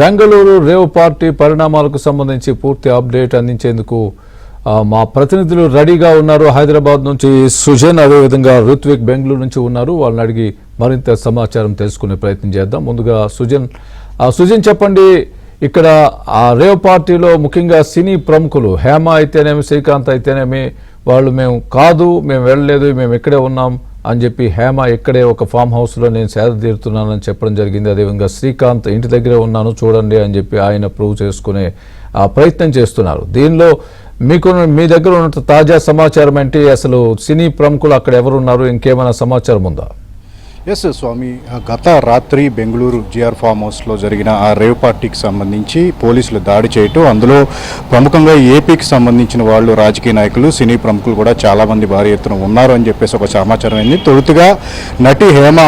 Bengaluru rave party పరిణామాలకు సంబంధించి పూర్తి అప్డేట్ అందించేందుకు మా ప్రతినిధులు రెడీగా ఉన్నారు. హైదరాబాద్ నుంచి సుజన్, అదేవిధంగా రుత్విక్ బెంగళూరు నుంచి ఉన్నారు. వాళ్ళని అడిగి మరింత సమాచారం తెలుసుకునే ప్రయత్నం చేద్దాం. ముందుగా సుజన్ చెప్పండి, ఇక్కడ ఆ రేవ్ పార్టీలో ముఖ్యంగా సినీ ప్రముఖులు హేమ అయితేనేమి, శ్రీకాంత్ అయితేనేమి, వాళ్ళు మేము వెళ్ళలేదు, మేము ఇక్కడే ఉన్నాం అని చెప్పి హేమ ఇక్కడే ఒక ఫామ్ హౌస్లో నేను సేద తీరుతున్నానని చెప్పడం జరిగింది. అదేవిధంగా శ్రీకాంత్ ఇంటి దగ్గరే ఉన్నాను చూడండి అని చెప్పి ఆయన ప్రూవ్ చేసుకునే ప్రయత్నం చేస్తున్నారు. దీనిలో మీ దగ్గర ఉన్న తాజా సమాచారం ఏంటి? అసలు సినీ ప్రముఖులు అక్కడ ఎవరున్నారు? ఇంకేమైనా సమాచారం ఉందా? ఎస్ స్వామి, గత రాత్రి బెంగళూరు జిఆర్ ఫామ్ హౌస్లో జరిగిన ఆ రేవ్ పార్టీకి సంబంధించి పోలీసులు దాడి చేయటం, అందులో ప్రముఖంగా ఏపీకి సంబంధించిన వాళ్ళు, రాజకీయ నాయకులు, సినీ ప్రముఖులు కూడా చాలామంది భారీ ఎత్తున ఉన్నారు అని చెప్పేసి ఒక సమాచారం అయింది. తొలుతుగా నటి హేమ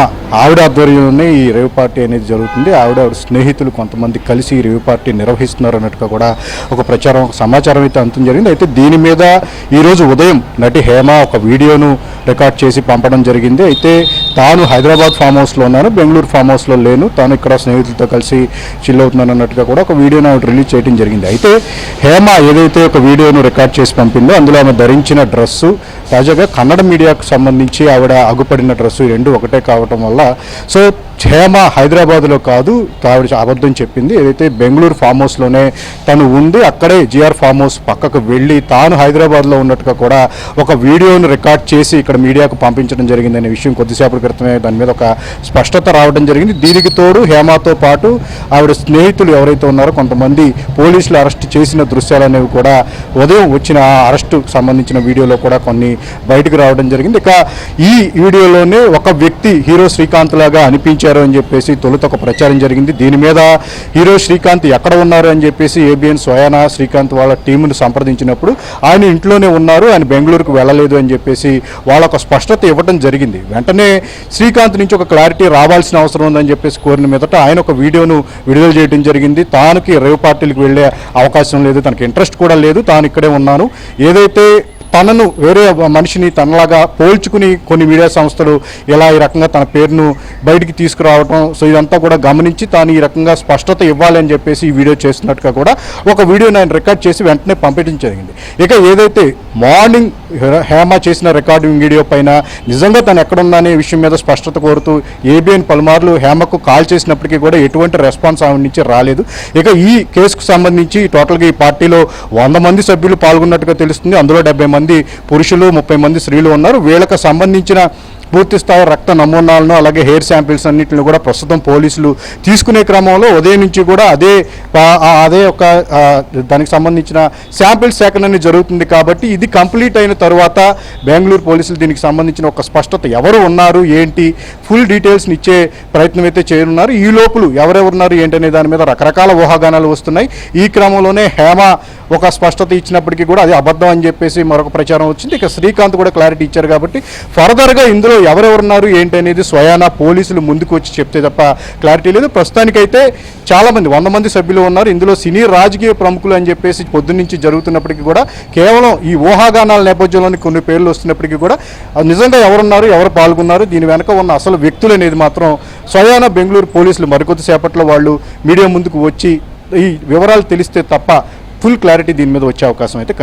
ఆవిడ ఆధ్వర్యంలోనే ఈ రేవ్ పార్టీ అనేది జరుగుతుంది. ఆవిడ స్నేహితులు కొంతమంది కలిసి ఈ రేవ్ పార్టీ నిర్వహిస్తున్నారు అన్నట్టుగా కూడా ఒక సమాచారం అయితే అంతం జరిగింది. అయితే దీని మీద ఈరోజు ఉదయం నటి హేమ ఒక వీడియోను రికార్డ్ చేసి పంపడం జరిగింది. అయితే తాను హైదరాబాద్ ఫామ్ హౌస్లో ఉన్నాను, బెంగళూరు ఫామ్ హౌస్లో లేను, తాను ఇక్కడ స్నేహితులతో కలిసి చిల్ అవుతున్నాను అన్నట్టుగా కూడా ఒక వీడియోను ఆవిడ రిలీజ్ చేయడం జరిగింది. అయితే హేమ ఏదైతే ఒక వీడియోను రికార్డ్ చేసి పంపిందో అందులో ఆమె ధరించిన డ్రెస్సు తాజాగా కన్నడ మీడియాకు సంబంధించి ఆవిడ అగుపడిన డ్రెస్సు, ఈ రెండు ఒకటే కావటం వల్ల సో హేమ హైదరాబాద్లో కాదు, ఆవిడ అబద్ధం చెప్పింది. ఏదైతే బెంగళూరు ఫామ్ హౌస్లోనే తను ఉంది, అక్కడే జిఆర్ ఫామ్ హౌస్ పక్కకు వెళ్ళి తాను హైదరాబాద్లో ఉన్నట్టుగా కూడా ఒక వీడియోను రికార్డ్ చేసి ఇక్కడ మీడియాకు పంపించడం జరిగిందనే విషయం కొద్దిసేపటి క్రితమే దాని మీద ఒక స్పష్టత రావడం జరిగింది. దీనికి తోడు హేమతో పాటు ఆవిడ స్నేహితులు ఎవరైతే ఉన్నారో కొంతమంది పోలీసులు అరెస్ట్ చేసిన దృశ్యాలు అనేవి కూడా ఉదయం వచ్చిన అరెస్టుకు సంబంధించిన వీడియోలో కూడా కొన్ని బయటకు రావడం జరిగింది. ఇక ఈ వీడియోలోనే ఒక వ్యక్తి హీరో శ్రీకాంత్ లాగా అనిపించారు అని చెప్పేసి తొలుత ఒక ప్రచారం జరిగింది. దీని మీద హీరో శ్రీకాంత్ ఎక్కడ ఉన్నారు అని చెప్పేసి ఏబిఎన్ స్వయానా శ్రీకాంత్ వాళ్ళ టీమును సంప్రదించినప్పుడు ఆయన ఇంట్లోనే ఉన్నారు, ఆయన బెంగళూరుకు వెళ్ళలేదు అని చెప్పేసి వాళ్ళొక స్పష్టత ఇవ్వడం జరిగింది. వెంటనే శ్రీకాంత్ నుంచి ఒక క్లారిటీ రావాల్సిన అవసరం ఉందని చెప్పేసి కోరిన మీదట ఆయన ఒక వీడియోను విడుదల చేయడం జరిగింది. తానుకి రేవ్ పార్టీలకు వెళ్ళే అవకాశం లేదు, తనకి ఇంట్రెస్ట్ కూడా లేదు, తాను ఇక్కడే ఉన్నాను, ఏదైతే తనను వేరే మనిషిని తనలాగా పోల్చుకుని కొన్ని మీడియా సంస్థలు ఇలా ఈ రకంగా తన పేరును బయటికి తీసుకురావడం, సో ఇదంతా కూడా గమనించి తాను ఈ రకంగా స్పష్టత ఇవ్వాలి అని చెప్పేసి ఈ వీడియో చేస్తున్నట్టుగా కూడా ఒక వీడియోని ఆయన రికార్డ్ చేసి వెంటనే పంపించడం జరిగింది. ఇక ఏదైతే మార్నింగ్ హేమ చేసిన రికార్డింగ్ వీడియో పైన నిజంగా తను ఎక్కడున్నానే విషయం మీద స్పష్టత కోరుతూ ఏబిఎన్ పలుమార్లు హేమకు కాల్ చేసినప్పటికీ కూడా ఎటువంటి రెస్పాన్స్ ఆవిడ నుంచి రాలేదు. ఇక ఈ కేసుకు సంబంధించి టోటల్గా ఈ పార్టీలో 100 మంది సభ్యులు పాల్గొన్నట్టుగా తెలుస్తుంది. అందులో 70 మంది పురుషులు, 30 మంది స్త్రీలు ఉన్నారు. వీళ్ళకి సంబంధించిన పూర్తి స్థాయి రక్త నమూనాలను అలాగే హెయిర్ శాంపిల్స్ అన్నింటిని కూడా ప్రస్తుతం పోలీసులు తీసుకునే క్రమంలో ఉదయం నుంచి కూడా అదే ఒక దానికి సంబంధించిన శాంపిల్స్ సేకరణ జరుగుతుంది. కాబట్టి ఇది కంప్లీట్ అయిన తర్వాత బెంగళూరు పోలీసులు దీనికి సంబంధించిన ఒక స్పష్టత ఎవరు ఉన్నారు ఏంటి ఫుల్ డీటెయిల్స్ని ఇచ్చే ప్రయత్నం అయితే చేయనున్నారు. ఈ లోపులు ఎవరెవరున్నారు ఏంటనే దాని మీద రకరకాల ఊహాగానాలు వస్తున్నాయి. ఈ క్రమంలోనే హేమ ఒక స్పష్టత ఇచ్చినప్పటికీ కూడా అది అబద్ధం అని చెప్పేసి మరొక ప్రచారం వచ్చింది. ఇక శ్రీకాంత్ కూడా క్లారిటీ ఇచ్చారు. కాబట్టి ఫర్దర్గా ఇందులో ఎవరెవరున్నారు ఏంటి అనేది స్వయానా పోలీసులు ముందుకు వచ్చి చెప్తే తప్ప క్లారిటీ లేదు. ప్రస్తుతానికైతే చాలామంది 100 మంది సభ్యులు ఉన్నారు. ఇందులో సినీ రాజకీయ ప్రముఖులు అని చెప్పేసి పొద్దున్నుంచి జరుగుతున్నప్పటికీ కూడా కేవలం ఈ ఊహాగానాల నేపథ్యంలోని కొన్ని పేర్లు వస్తున్నప్పటికీ కూడా నిజంగా ఎవరున్నారు, ఎవరు పాల్గొన్నారు, దీని వెనక ఉన్న అసలు వ్యక్తులు అనేది మాత్రం స్వయానా బెంగళూరు పోలీసులు మరికొద్దిసేపట్లో వాళ్ళు మీడియా ముందుకు వచ్చి ఈ వివరాలు తెలిస్తే తప్ప ఫుల్ క్లారిటీ దీని మీద వచ్చే అవకాశం అయితే